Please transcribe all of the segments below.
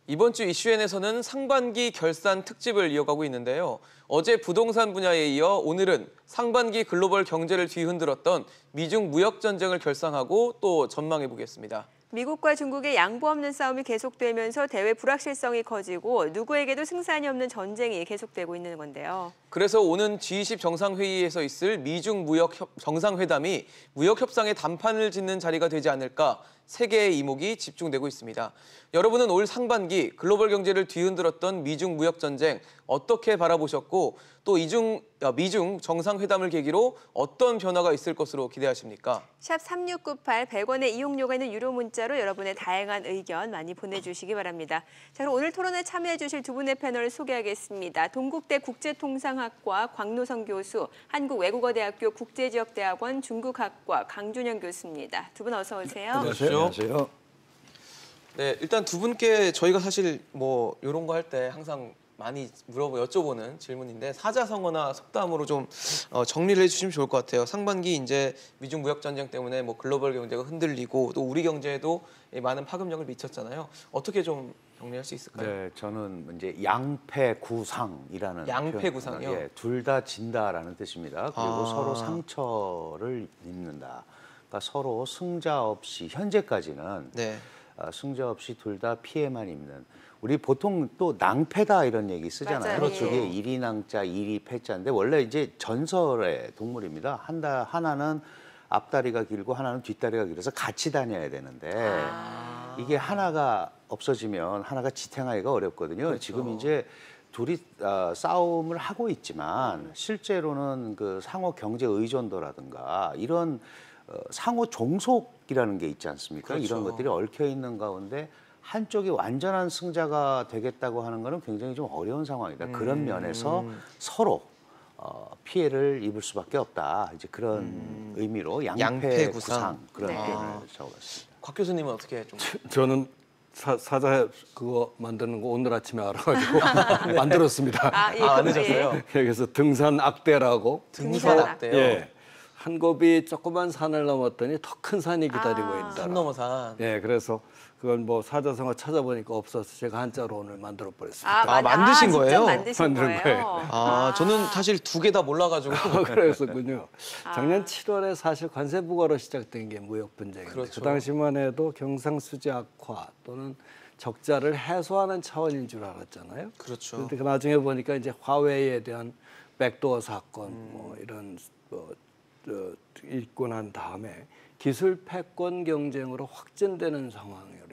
이번 주 이슈엔에서는 상반기 결산 특집을 이어가고 있는데요. 어제 부동산 분야에 이어 오늘은 상반기 글로벌 경제를 뒤흔들었던 미중 무역 전쟁을 결산하고 또 전망해 보겠습니다. 미국과 중국의 양보 없는 싸움이 계속되면서 대외 불확실성이 커지고 누구에게도 승산이 없는 전쟁이 계속되고 있는 건데요. 그래서 오는 G20 정상회의에서 있을 미중 무역 정상회담이 무역 협상의 단판을 짓는 자리가 되지 않을까 세계의 이목이 집중되고 있습니다. 여러분은 올 상반기 글로벌 경제를 뒤흔들었던 미중 무역 전쟁 어떻게 바라보셨고 또 미중 정상회담을 계기로 어떤 변화가 있을 것으로 기대하십니까? 샵 3698 100원의 이용료가 있는 유료 문자로 여러분의 다양한 의견 많이 보내주시기 바랍니다. 자, 그럼 오늘 토론에 참여해 주실 두 분의 패널을 소개하겠습니다. 동국대 국제통상학과 광노성 교수, 한국외국어대학교 국제지역대학원 중국학과 강준영 교수입니다. 두 분 어서 오세요. 안녕하세요. 네, 일단 두 분께 저희가 사실 뭐 이런 거 할 때 항상 많이 여쭤보는 질문인데 사자성어나 속담으로 좀 정리를 해주시면 좋을 것 같아요. 상반기 이제 미중 무역 전쟁 때문에 뭐 글로벌 경제가 흔들리고 또 우리 경제에도 많은 파급력을 미쳤잖아요. 어떻게 좀 정리할 수 있을까요? 네, 저는 이제 양패구상이라는 양패구상이요? 예, 둘 다 진다라는 뜻입니다. 그리고 서로 상처를 입는다. 그러니까 서로 승자 없이 현재까지는 네. 승자 없이 둘 다 피해만 입는. 우리 보통 또 낭패다 이런 얘기 쓰잖아요. 맞아요. 그렇죠. 그게 일이 낭자, 일이 패자인데 원래 이제 전설의 동물입니다. 하나는 앞다리가 길고 하나는 뒷다리가 길어서 같이 다녀야 되는데 이게 하나가 없어지면 하나가 지탱하기가 어렵거든요. 그렇죠. 지금 이제 둘이 싸움을 하고 있지만 실제로는 그 상호 경제 의존도라든가 이런 상호 종속이라는 게 있지 않습니까? 그렇죠. 이런 것들이 얽혀 있는 가운데 한쪽이 완전한 승자가 되겠다고 하는 것은 굉장히 좀 어려운 상황이다. 그런 면에서 서로 피해를 입을 수밖에 없다. 이제 그런 의미로 양패구상 그런 표현을 적었습니다. 곽 교수님은 어떻게 좀? 저는 사자 그거 만드는 거 오늘 아침에 알아가지고 만들었습니다. 만드셨어요? 그래서 등산악대라고. 등산악대요? 예. 한 곱이 조그만 산을 넘었더니 더 큰 산이 기다리고 있다. 산 넘어 산. 예, 그래서 그건 뭐 사자성어 찾아보니까 없어서 제가 한자로 오늘 만들어 버렸습니다. 만드신 거예요? 직접 만드신 만든 거예요? 저는 사실 두 개 다 몰라가지고. 그랬었군요. 작년 7월에 사실 관세부과로 시작된 게 무역 분쟁인데 그렇죠. 그 당시만 해도 경상수지 악화 또는 적자를 해소하는 차원인 줄 알았잖아요. 그렇죠. 그런데 나중에 보니까 이제 화웨이에 대한 백도어 사건 뭐 이런 있고 난 다음에 기술 패권 경쟁으로 확전되는 상황이래요.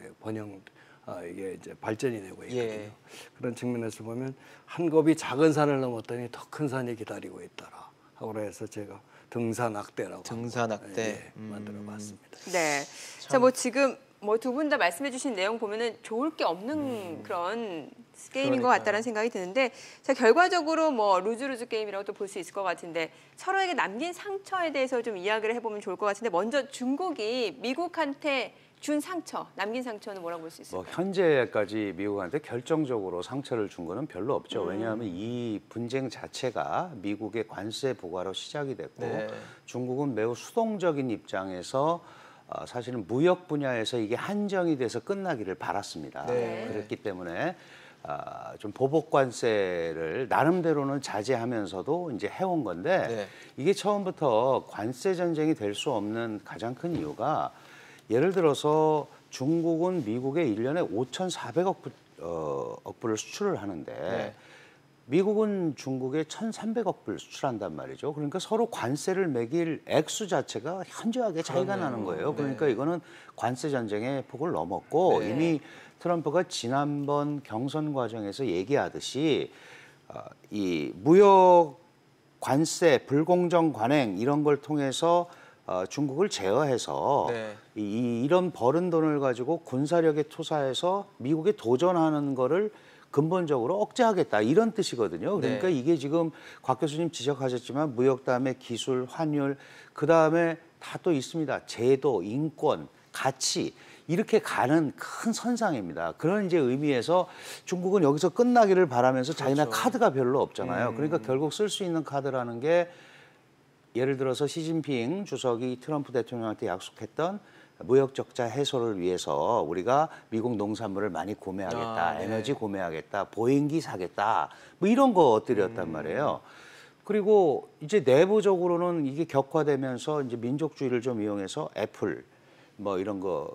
이게 이제 발전이 되고 있거든요. 예. 그런 측면에서 보면 한 곱이 작은 산을 넘었더니 더 큰 산이 기다리고 있더라. 하고 그래서 제가 등산악대라고 등산악대 만들어봤습니다. 네. 자, 뭐 지금 뭐 두 분 다 말씀해주신 내용 보면은 좋을 게 없는 그런 게임인 것 같다는 생각이 드는데, 자 결과적으로 뭐 루즈루즈 게임이라고 또 볼 수 있을 것 같은데 서로에게 남긴 상처에 대해서 좀 이야기를 해보면 좋을 것 같은데 먼저 중국이 미국한테 준 상처, 남긴 상처는 뭐라고 볼 수 있을까요? 뭐 현재까지 미국한테 결정적으로 상처를 준 거는 별로 없죠. 왜냐하면 이 분쟁 자체가 미국의 관세 부과로 시작이 됐고 중국은 매우 수동적인 입장에서 사실은 무역 분야에서 이게 한정이 돼서 끝나기를 바랐습니다. 그렇기 때문에 좀 보복 관세를 나름대로는 자제하면서도 이제 해온 건데 이게 처음부터 관세 전쟁이 될 수 없는 가장 큰 이유가 예를 들어서 중국은 미국에 1년에 5,400억 불을 수출을 하는데 미국은 중국에 1,300억 불 수출한단 말이죠. 그러니까 서로 관세를 매길 액수 자체가 현저하게 차이가 나는 거예요. 그러니까 이거는 관세 전쟁의 폭을 넘었고 이미 트럼프가 지난번 경선 과정에서 얘기하듯이 이 무역 관세, 불공정 관행 이런 걸 통해서 중국을 제어해서 이런 버는 돈을 가지고 군사력에 투사해서 미국에 도전하는 거를 근본적으로 억제하겠다 이런 뜻이거든요. 그러니까 이게 지금 곽 교수님 지적하셨지만 무역 다음에 기술, 환율, 그다음에 다 또 있습니다. 제도, 인권, 가치 이렇게 가는 큰 선상입니다. 그런 이제 의미에서 중국은 여기서 끝나기를 바라면서 자기네 카드가 별로 없잖아요. 그러니까 결국 쓸 수 있는 카드라는 게 예를 들어서 시진핑 주석이 트럼프 대통령한테 약속했던 무역 적자 해소를 위해서 우리가 미국 농산물을 많이 구매하겠다, 네. 에너지 구매하겠다, 보행기 사겠다, 뭐 이런 것들이었단 말이에요. 그리고 이제 내부적으로는 이게 격화되면서 이제 민족주의를 좀 이용해서 애플 뭐 이런 거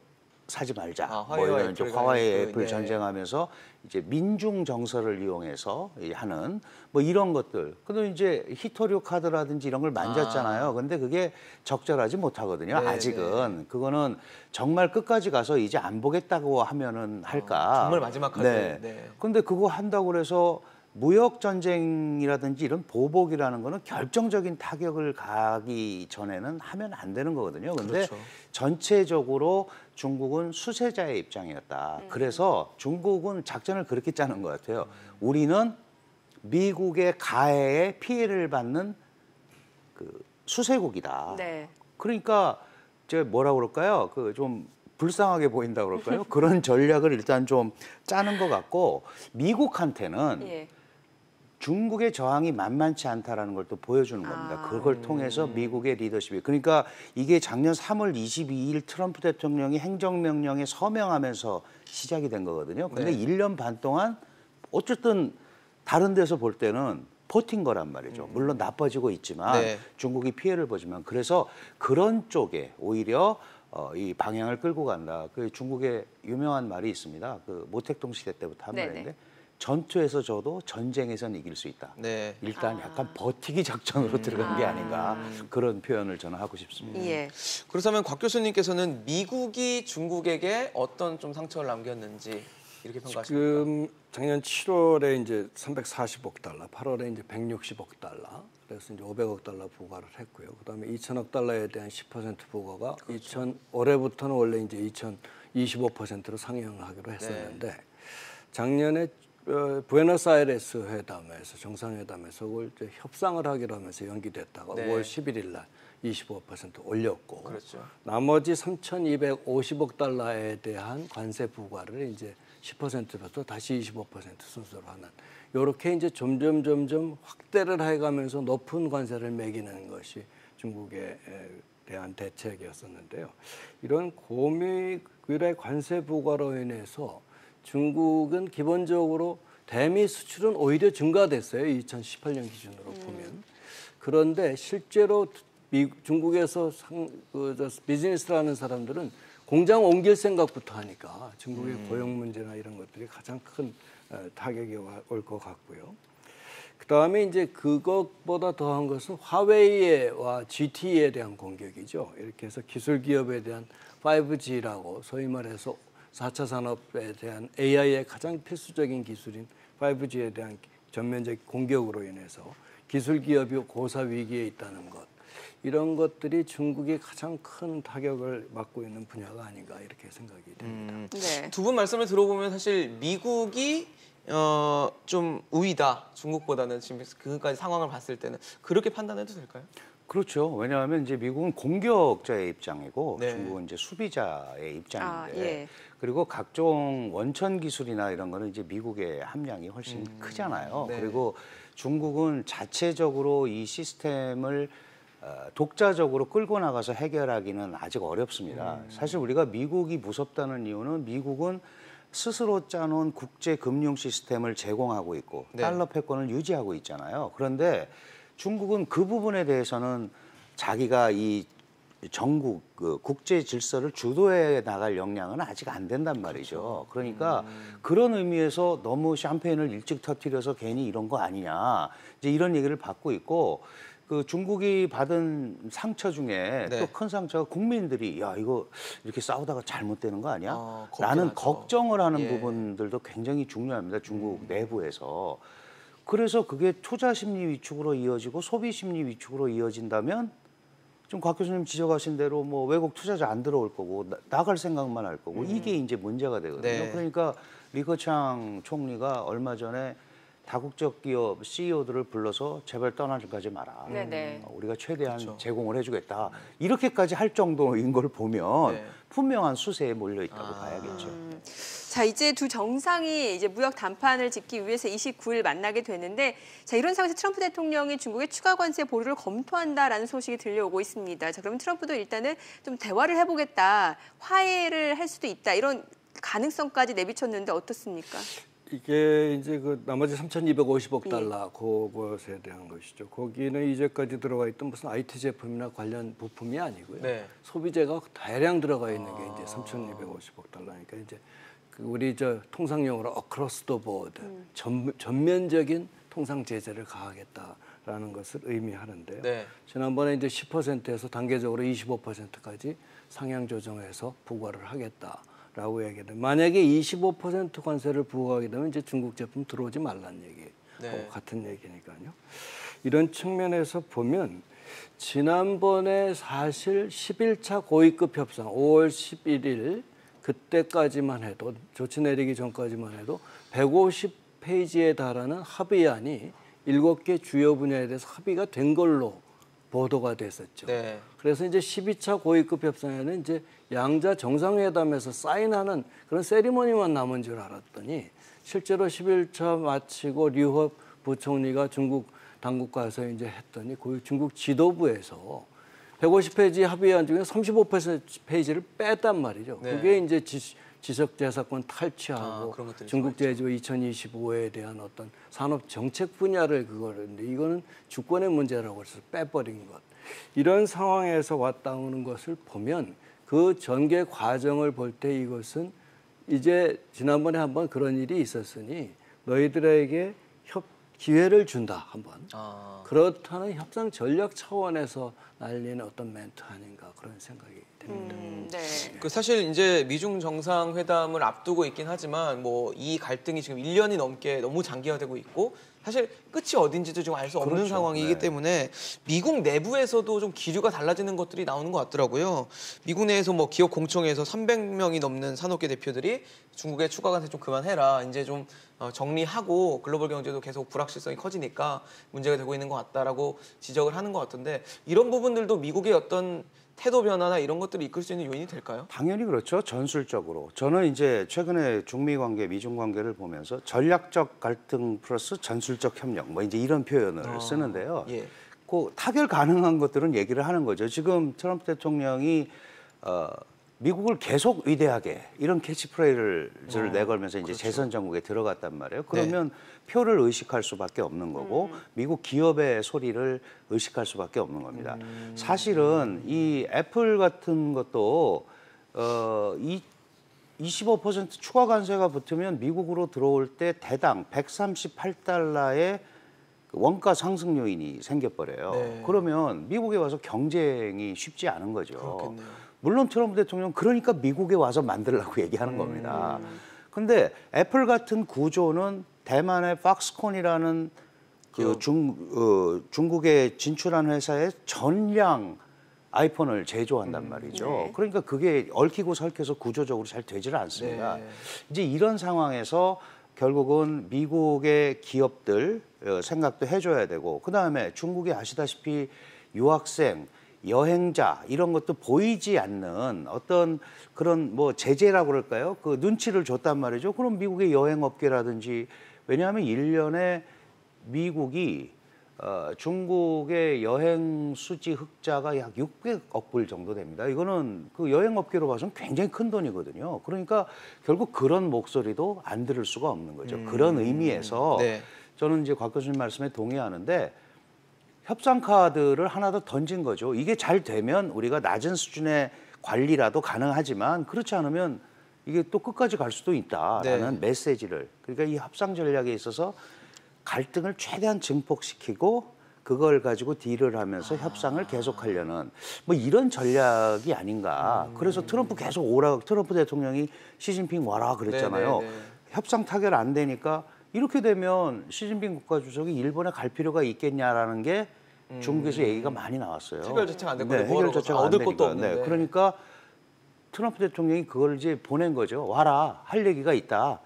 사지 말자. 뭐 이런 이제 화웨이 애플 네. 전쟁하면서 이제 민중 정서를 이용해서 하는 뭐 이런 것들. 근데 이제 히토류 카드라든지 이런 걸 만졌잖아요. 근데 그게 적절하지 못하거든요. 네, 아직은. 그거는 정말 끝까지 가서 이제 안 보겠다고 하면은 할까. 정말 마지막 카드. 네. 네. 근데 그거 한다고 그래서 무역 전쟁이라든지 이런 보복이라는 거는 결정적인 타격을 가기 전에는 하면 안 되는 거거든요. 근데 그렇죠. 전체적으로 중국은 수세자의 입장이었다. 그래서 중국은 작전을 그렇게 짜는 것 같아요. 우리는 미국의 가해에 피해를 받는 그 수세국이다. 네. 그러니까 제가 뭐라 그럴까요? 그 좀 불쌍하게 보인다 그럴까요? 그런 전략을 일단 좀 짜는 것 같고 미국한테는 예. 중국의 저항이 만만치 않다라는 걸 또 보여주는 겁니다. 그걸 통해서 미국의 리더십이. 그러니까 이게 작년 3월 22일 트럼프 대통령이 행정명령에 서명하면서 시작이 된 거거든요. 근데 네. 1년 반 동안 어쨌든 다른 데서 볼 때는 버틴 거란 말이죠. 물론 나빠지고 있지만 네. 중국이 피해를 보지만 그래서 그런 쪽에 오히려 이 방향을 끌고 간다. 그 중국의 유명한 말이 있습니다. 그 모택동 시대 때부터 한 네네. 말인데 전투에서 져도 전쟁에선 이길 수 있다. 네. 일단 약간 버티기 작전으로 들어간 게 아닌가 그런 표현을 저는 하고 싶습니다. 예. 그렇다면 곽 교수님께서는 미국이 중국에게 어떤 좀 상처를 남겼는지 이렇게 평가하십니까? 지금 작년 7월에 이제 340억 달러, 8월에 이제 160억 달러, 그래서 이제 500억 달러 부과를 했고요. 그다음에 2천억 달러에 대한 10% 부과가 올해부터는 원래 이제 25%로 상향하기로 했었는데 작년에 부에노스아이레스 회담에서 정상회담에서 그걸 이제 협상을 하기로 하면서 연기됐다가 네. 5월 11일 날 25% 올렸고 그렇죠. 나머지 3,250억 달러에 대한 관세 부과를 이제 10%부터 다시 25% 순서로 하는 이렇게 이제 점점 확대를 해가면서 높은 관세를 매기는 것이 중국에 대한 대책이었었는데요. 이런 고밀의 관세 부과로 인해서 중국은 기본적으로 대미 수출은 오히려 증가됐어요. 2018년 기준으로 보면. 그런데 실제로 중국에서 비즈니스를 하는 사람들은 공장 옮길 생각부터 하니까 중국의 고용 문제나 이런 것들이 가장 큰 타격이 올 것 같고요. 그다음에 이제 그것보다 더한 것은 화웨이와 GT에 대한 공격이죠. 이렇게 해서 기술 기업에 대한 5G라고 소위 말해서 4차 산업에 대한 AI의 가장 필수적인 기술인 5G에 대한 전면적 공격으로 인해서 기술 기업이 고사 위기에 있다는 것. 이런 것들이 중국이 가장 큰 타격을 받고 있는 분야가 아닌가 이렇게 생각이 됩니다. 네. 두 분 말씀을 들어보면 사실 미국이 좀 우위다 중국보다는 지금 그까지 상황을 봤을 때는 그렇게 판단해도 될까요? 그렇죠. 왜냐하면 이제 미국은 공격자의 입장이고 네. 중국은 이제 수비자의 입장인데 예. 그리고 각종 원천 기술이나 이런 거는 이제 미국의 함량이 훨씬 크잖아요. 네. 그리고 중국은 자체적으로 이 시스템을 독자적으로 끌고 나가서 해결하기는 아직 어렵습니다. 사실 우리가 미국이 무섭다는 이유는 미국은 스스로 짜놓은 국제 금융 시스템을 제공하고 있고 네. 달러 패권을 유지하고 있잖아요. 그런데 중국은 그 부분에 대해서는 자기가 이 전국 그 국제 질서를 주도해 나갈 역량은 아직 안 된단 말이죠. 그러니까 그런 의미에서 너무 샴페인을 일찍 터뜨려서 괜히 이런 거 아니냐 이제 이런 얘기를 받고 있고 그 중국이 받은 상처 중에 네. 또 큰 상처가 국민들이 야 이거 이렇게 싸우다가 잘못되는 거 아니야? 걱정하죠. 라는 걱정을 하는 예. 부분들도 굉장히 중요합니다. 중국 내부에서. 그래서 그게 투자 심리 위축으로 이어지고 소비 심리 위축으로 이어진다면 좀 곽 교수님 지적하신 대로 뭐 외국 투자자 안 들어올 거고 나갈 생각만 할 거고 이게 이제 문제가 되거든요. 네. 그러니까 리커창 총리가 얼마 전에 다국적 기업 CEO들을 불러서 제발 떠나지 마라. 네네. 우리가 최대한 그렇죠. 제공을 해주겠다. 이렇게까지 할 정도인 걸 보면 네. 분명한 수세에 몰려 있다고 봐야겠죠. 자, 이제 두 정상이 이제 무역 담판을 짓기 위해서 29일 만나게 되는데, 자, 이런 상황에서 트럼프 대통령이 중국의 추가 관세 보류를 검토한다라는 소식이 들려오고 있습니다. 자, 그러면 트럼프도 일단은 좀 대화를 해보겠다, 화해를 할 수도 있다, 이런 가능성까지 내비쳤는데 어떻습니까? 이게 이제 그 나머지 3,250억 달러 그것에 대한 것이죠. 거기는 이제까지 들어가 있던 무슨 IT 제품이나 관련 부품이 아니고요. 네. 소비재가 다량 들어가 있는 게 이제 3,250억 달러니까 이제 그 우리 저 통상용어로 across the board 전면적인 통상 제재를 가하겠다라는 것을 의미하는데요. 네. 지난번에 이제 10%에서 단계적으로 25%까지 상향 조정해서 부과를 하겠다라고 얘기했는데, 만약에 25% 관세를 부과하게 되면 이제 중국 제품 들어오지 말라는 얘기 네. 같은 얘기니까요. 이런 측면에서 보면 지난번에 사실 11차 고위급 협상 5월 11일 그때까지만 해도, 조치 내리기 전까지만 해도 150페이지에 달하는 합의안이 7개 주요 분야에 대해서 합의가 된 걸로 보도가 됐었죠. 네. 그래서 이제 12차 고위급 협상에는 이제 양자 정상회담에서 사인하는 그런 세리머니만 남은 줄 알았더니, 실제로 11차 마치고 류허 부총리가 중국 당국가서 이제 했더니 그 중국 지도부에서 150페이지 합의안 중에 35페이지를 뺐단 말이죠. 네. 그게 이제 지적재산권 탈취하고 그런 것들이 중국 제조 2025에 대한 어떤 산업 정책 분야를 그거는데, 이거는 주권의 문제라고 해서 빼버린 것. 이런 상황에서 왔다 오는 것을 보면 그 전개 과정을 볼 때 이것은 이제 지난번에 한번 그런 일이 있었으니 너희들에게 기회를 준다 한번. 그렇다는 협상 전략 차원에서 날리는 어떤 멘트 아닌가 그런 생각이 듭니다. 네. 그 사실 이제 미중 정상회담을 앞두고 있긴 하지만 뭐 이 갈등이 지금 1년이 넘게 너무 장기화되고 있고, 사실 끝이 어딘지도 지금 알 수 없는 그렇죠. 상황이기 네. 때문에 미국 내부에서도 좀 기류가 달라지는 것들이 나오는 것 같더라고요. 미국 내에서 뭐 기업 공청회에서 300명이 넘는 산업계 대표들이 중국의 추가 관세 좀 그만해라, 이제 좀 정리하고 글로벌 경제도 계속 불확실성이 커지니까 문제가 되고 있는 것 같다라고 지적을 하는 것 같은데, 이런 부분들도 미국의 어떤 태도 변화나 이런 것들을 이끌 수 있는 요인이 될까요? 당연히 그렇죠. 전술적으로. 저는 이제 최근에 중미 관계, 미중 관계를 보면서 전략적 갈등 플러스 전술적 협력, 뭐 이제 이런 표현을 쓰는데요. 예. 그 타결 가능한 것들은 얘기를 하는 거죠. 지금 트럼프 대통령이 미국을 계속 위대하게 이런 캐치프레이즈를 내걸면서 이제 그렇죠. 재선 정국에 들어갔단 말이에요. 그러면 표를 의식할 수밖에 없는 거고 미국 기업의 소리를 의식할 수밖에 없는 겁니다. 사실은 이 애플 같은 것도 25% 추가 관세가 붙으면 미국으로 들어올 때 대당 138달러의 원가 상승 요인이 생겨버려요. 네. 그러면 미국에 와서 경쟁이 쉽지 않은 거죠. 그렇겠네요. 물론 트럼프 대통령 그러니까 미국에 와서 만들라고 얘기하는 겁니다. 근데 애플 같은 구조는 대만의 팍스콘이라는 그 중국에 진출한 회사의 전량 아이폰을 제조한단 말이죠. 네. 그러니까 그게 얽히고 설켜서 구조적으로 잘 되지를 않습니다. 네. 이제 이런 상황에서 결국은 미국의 기업들 생각도 해줘야 되고, 그다음에 중국이 아시다시피 유학생, 여행자 이런 것도 보이지 않는 어떤 그런 뭐 제재라고 그럴까요? 그 눈치를 줬단 말이죠. 그럼 미국의 여행업계라든지, 왜냐하면 1년에 미국이 중국의 여행 수지 흑자가 약 600억 불 정도 됩니다. 이거는 그 여행업계로 봐서는 굉장히 큰 돈이거든요. 그러니까 결국 그런 목소리도 안 들을 수가 없는 거죠. 그런 의미에서 네. 저는 이제 곽 교수님 말씀에 동의하는데, 협상 카드를 하나 더 던진 거죠. 이게 잘 되면 우리가 낮은 수준의 관리라도 가능하지만, 그렇지 않으면 이게 또 끝까지 갈 수도 있다라는 메시지를, 그러니까 이 협상 전략에 있어서 갈등을 최대한 증폭시키고 그걸 가지고 딜을 하면서 협상을 계속하려는 뭐 이런 전략이 아닌가. 그래서 트럼프 계속 오라, 트럼프 대통령이 시진핑 와라 그랬잖아요. 네. 협상 타결 안 되니까 이렇게 되면 시진핑 국가주석이 일본에 갈 필요가 있겠냐라는 게 중국에서 얘기가 많이 나왔어요. 해결 자체가 안 될 건데 해결 자체가 안 얻을 되니까. 것도 없는데. 그러니까 트럼프 대통령이 그걸 이제 보낸 거죠. 와라, 할 얘기가 있다.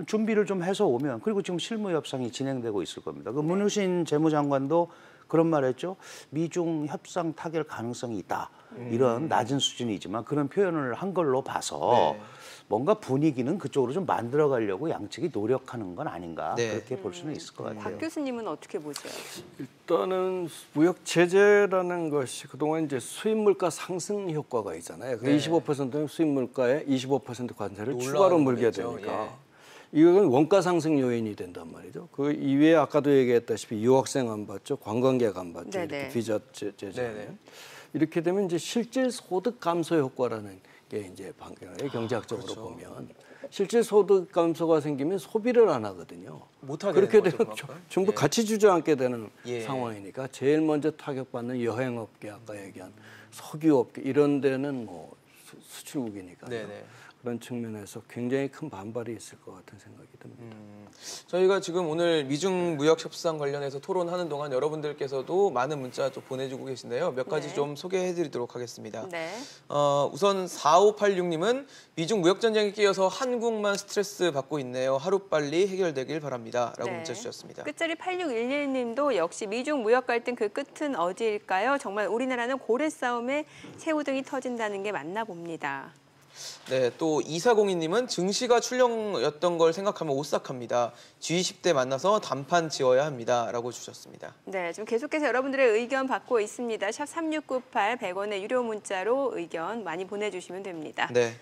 준비를 좀 해서 오면 그리고 지금 실무 협상이 진행되고 있을 겁니다. 그 문우신 재무장관도 그런 말했죠. 미중 협상 타결 가능성이 있다. 이런 낮은 수준이지만 그런 표현을 한 걸로 봐서 네. 뭔가 분위기는 그쪽으로 좀 만들어가려고 양측이 노력하는 건 아닌가 네. 그렇게 볼 수는 있을 것 같아요. 박 교수님은 어떻게 보세요? 일단은 무역 제재라는 것이 그동안 이제 수입 물가 상승 효과가 있잖아요. 그 네. 25%는 수입 물가에 25% 관세를 올라가는 추가로 물게 거겠죠. 되니까 예. 이건 원가 상승 요인이 된단 말이죠. 그 이외에 아까도 얘기했다시피 유학생 안 받죠, 관광객 안 받죠, 네네. 이렇게 비자 제재. 네네. 이렇게 되면 이제 실질 소득 감소 효과라는 게 이제 방향을 경제학적으로 그렇죠. 보면 실질 소득 감소가 생기면 소비를 안 하거든요. 못하게 그렇게 되는 거죠, 되면 그만큼. 전부 예. 같이 주저앉게 되는 예. 상황이니까 제일 먼저 타격받는 여행업계 아까 얘기한 석유업계 이런 데는 뭐 수출국이니까요. 네네. 그런 측면에서 굉장히 큰 반발이 있을 것 같은 생각이 듭니다. 저희가 지금 오늘 미중 무역 협상 관련해서 토론하는 동안 여러분들께서도 많은 문자 좀 보내주고 계신데요. 몇 가지 네. 좀 소개해드리도록 하겠습니다. 네. 우선 4586님은 미중 무역 전쟁에 끼어서 한국만 스트레스 받고 있네요. 하루빨리 해결되길 바랍니다. 라고 네. 문자 주셨습니다. 끝자리 8611님도 역시 미중 무역 갈등 그 끝은 어디일까요? 정말 우리나라는 고래 싸움에 새우등이 터진다는 게 맞나 봅니다. 네, 또 2402님은 증시가 출렁였던 걸 생각하면 오싹합니다. G20대 만나서 단판 지어야 합니다. 라고 주셨습니다. 네, 지금 계속해서 여러분들의 의견 받고 있습니다. 샵 3698 100원의 유료 문자로 의견 많이 보내주시면 됩니다. 네,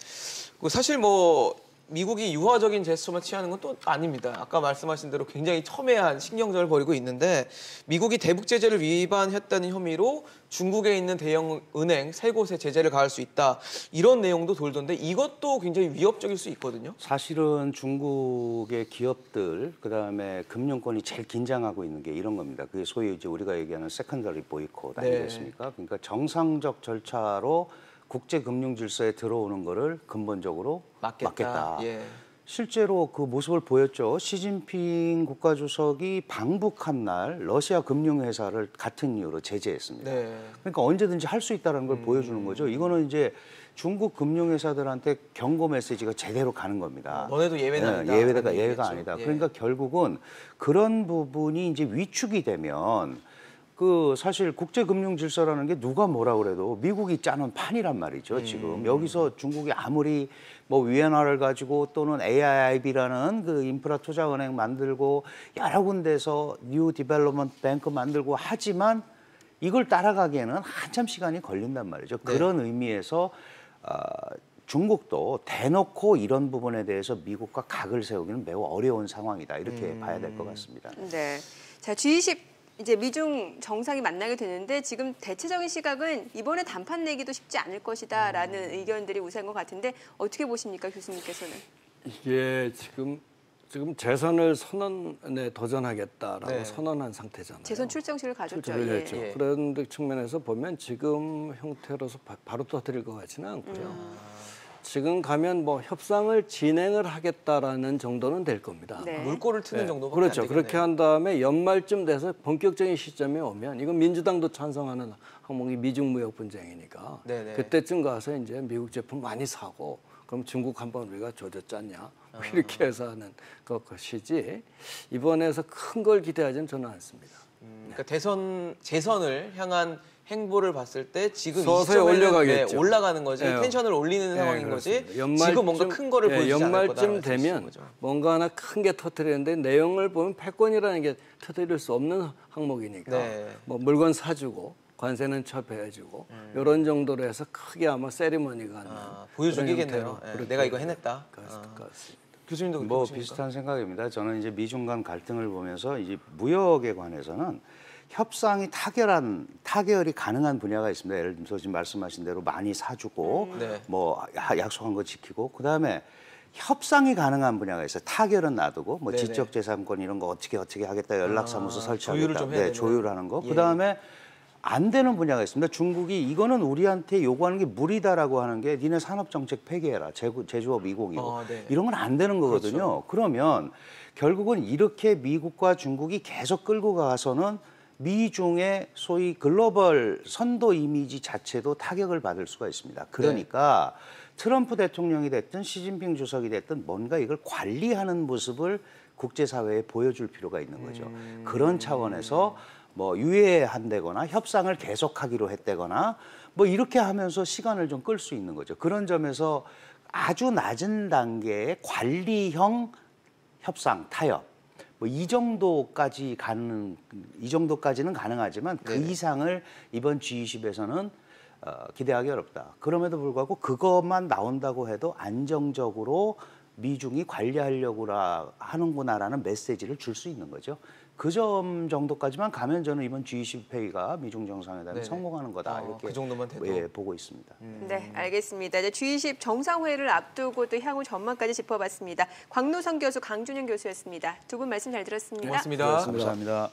사실 뭐 미국이 유화적인 제스처만 취하는 건 또 아닙니다. 아까 말씀하신 대로 굉장히 첨예한 신경전을 벌이고 있는데 미국이 대북 제재를 위반했다는 혐의로 중국에 있는 대형 은행 3곳에 제재를 가할 수 있다. 이런 내용도 돌던데 이것도 굉장히 위협적일 수 있거든요. 사실은 중국의 기업들 그다음에 금융권이 제일 긴장하고 있는 게 이런 겁니다. 그게 소위 이제 우리가 얘기하는 세컨더리 보이콧 아니겠습니까? 그러니까 정상적 절차로 국제 금융 질서에 들어오는 거를 근본적으로 막겠다. 예. 실제로 그 모습을 보였죠. 시진핑 국가주석이 방북한 날 러시아 금융회사를 같은 이유로 제재했습니다. 네. 그러니까 언제든지 할 수 있다는 걸 보여주는 거죠. 이거는 이제 중국 금융회사들한테 경고 메시지가 제대로 가는 겁니다. 너네도 예외는 아니다. 예외가 아니다. 예. 그러니까 결국은 그런 부분이 이제 위축이 되면 그 사실 국제금융 질서라는 게 누가 뭐라 그래도 미국이 짜는 판이란 말이죠. 지금 여기서 중국이 아무리 뭐 위안화를 가지고 또는 AIIB라는 그 인프라 투자은행 만들고 여러 군데서 뉴 디벨롭먼트 뱅크 만들고 하지만 이걸 따라가기에는 한참 시간이 걸린단 말이죠. 네. 그런 의미에서 중국도 대놓고 이런 부분에 대해서 미국과 각을 세우기는 매우 어려운 상황이다. 이렇게 봐야 될 것 같습니다. 네. 자, G20 이제 미중 정상이 만나게 되는데 지금 대체적인 시각은 이번에 단판 내기도 쉽지 않을 것이다라는 의견들이 우세한 것 같은데 어떻게 보십니까, 교수님께서는? 이게 지금 재선을 선언에 도전하겠다라고 네. 선언한 상태잖아요. 재선 출정식을 가졌죠. 출정을 했죠. 예. 그런 측면에서 보면 지금 형태로서 바로 터뜨릴 것 같지는 않고요. 지금 가면 뭐 협상을 진행을 하겠다라는 정도는 될 겁니다. 네. 물꼬를 트는 네. 정도밖에 그렇죠. 안 되겠네요. 그렇게 한 다음에 연말쯤 돼서 본격적인 시점에 오면 이건 민주당도 찬성하는 항목이 미중 무역 분쟁이니까 네네. 그때쯤 가서 이제 미국 제품 많이 사고 그럼 중국 한번 우리가 조졌잖냐 이렇게 해서 하는 것이지 이번에서 큰 걸 기대하지는 저는 않습니다. 그러니까 재선을 향한 행보를 봤을 때 지금 이 서서히 시점에는 올려가겠죠. 올라가는 거지 네. 텐션을 올리는 상황인 거지 그렇습니다. 지금 뭔가 큰 거를 보여주지 않을 거다. 연말쯤 되면 뭔가 하나 큰 게 터뜨리는데 내용을 보면 패권이라는 게 터뜨릴 수 없는 항목이니까 네. 뭐 물건 사주고 관세는 처배해주고 이런 정도로 해서 크게 아마 세리머니가 하는 보여주기겠네요. 그런 형태로 내가 이거 해냈다. 그럴 것 같습니다. 교수님도 그렇게 뭐 보십니까? 비슷한 생각입니다. 저는 이제 미중 간 갈등을 보면서 이제 무역에 관해서는 협상이 타결이 가능한 분야가 있습니다. 예를 들어서 지금 말씀하신 대로 많이 사주고 네. 뭐 약속한 거 지키고 그다음에 협상이 가능한 분야가 있어요. 타결은 놔두고 뭐 네네. 지적재산권 이런 거 어떻게 하겠다 연락사무소 설치하겠다. 조율을 좀 해야 되는. 조율하는 거. 예. 그다음에 안 되는 분야가 있습니다. 중국이 이거는 우리한테 요구하는 게 무리다라고 하는 게 니네 산업정책 폐기해라. 제조업 2025. 네. 이런 건 안 되는 거거든요. 그러면 결국은 이렇게 미국과 중국이 계속 끌고 가서는 미중의 소위 글로벌 선도 이미지 자체도 타격을 받을 수가 있습니다. 그러니까 트럼프 대통령이 됐든 시진핑 주석이 됐든 뭔가 이걸 관리하는 모습을 국제사회에 보여줄 필요가 있는 거죠. 그런 차원에서 뭐 유예한다거나 협상을 계속하기로 했다거나 뭐 이렇게 하면서 시간을 좀 끌 수 있는 거죠. 그런 점에서 아주 낮은 단계의 관리형 협상, 타협 뭐 이 정도까지는 가능하지만 그 이상을 이번 G20에서는 기대하기 어렵다. 그럼에도 불구하고 그것만 나온다고 해도 안정적으로 미중이 관리하려고 하는구나라는 메시지를 줄 수 있는 거죠. 그 점 정도까지만 가면 저는 이번 G20 회의가 미중 정상회담이 성공하는 거다 이렇게 그 정도만 돼도. 예, 보고 있습니다. 네, 알겠습니다. 이제 G20 정상회의를 앞두고 또 향후 전망까지 짚어봤습니다. 광노선 교수, 강준영 교수였습니다. 두 분 말씀 잘 들었습니다. 고맙습니다. 감사합니다.